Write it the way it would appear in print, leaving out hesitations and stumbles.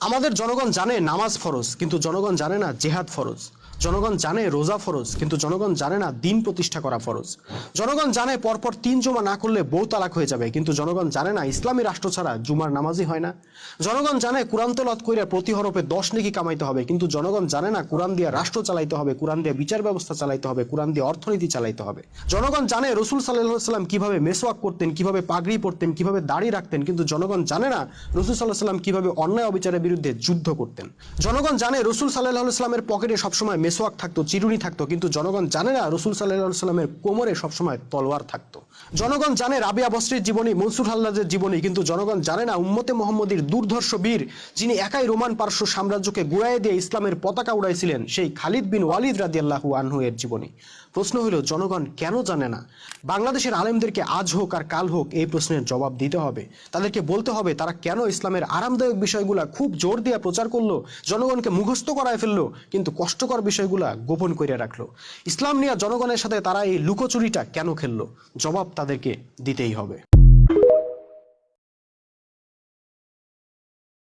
আমাদের জনগণ জানে নামাজ ফরজ, কিন্তু জনগণ জানে না জেহাদ ফরজ। জনগণ জানে রোজা ফরজ, কিন্তু জনগণ জানে না দিন প্রতিষ্ঠা করা ফরজ। জনগণ জানে পরপর 3 জুমা না করলে বউ তালাক হয়ে যাবে, কিন্তু জনগণ জানে না ইসলামী রাষ্ট্র ছাড়া জুমার নামাজই হয় না। জনগণ জানে কোরআন তেলাওয়াত কইরা প্রতি হরফে 10 নেকি কামাইতে হবে, কিন্তু জনগণ জানে না কোরআন দিয়ে রাষ্ট্র চালাইতে হবে, কোরআন দিয়ে বিচার ব্যবস্থা চালাইতে হবে, কোরআন দিয়ে অর্থনীতি চালাইতে হবে। জনগণ জানে রাসূল সাল্লাল্লাহু আলাইহি সাল্লাম কিভাবে মেসওয়াক করতেন, কিভাবে পাগড়ি পরতেন, কিভাবে দাড়ি রাখতেন, কিন্তু জনগণ জানে না রাসূল সাল্লাল্লাহু আলাইহি সাল্লাম কিভাবে অন্যায় অবিচারের বিরুদ্ধে যুদ্ধ করতেন। জনগণ জানে রাসূল সাল্লাল্লাহু আলাইহি সাল্লামের পকেটে সবসময় মেসওয়াক থাকতো, চিরুনি থাকতো, কিন্তু জনগণ জানে না রাসূল সাল্লাল্লাহু আলাইহি সাল্লামের কোমরে সবসময় তলোয়ার থাকতো। জনগণ জানে রাবিয়া বসরির জীবনী, মনসুর হাল্লাজের জীবনী, কিন্তু জনগণ জানে না উম্মতে মুহাম্মদীর দুর্ধর্ষ বীর, যিনি একাই রোমান পারস্য সাম্রাজ্যকে গুড়াইয়ে দিয়ে ইসলামের পতাকা উড়াইছিলেন, সেই খালিদ বিন ওয়ালিদ রাদিয়াল্লাহু আনহু এর জীবনী। প্রশ্ন হলো জনগণ কেন জানে না? বাংলাদেশের আলেমদেরকে আজ হোক আর কাল হোক এই প্রশ্নের জবাব দিতে হবে। তাদেরকে বলতে হবে তারা কেন ইসলামের আরামদায়ক বিষয়গুলা খুব জোর দিয়ে প্রচার করলো, জনগণকে মুখস্থ করায় ফেললো, কিন্তু কষ্টকর বিষয়গুলা গোপন করে রাখলো। ইসলাম নিয়ে জনগণের সাথে তারা এই লুকোচুরিটা কেন খেললো? জবাব তাদেরকে দিতেই হবে।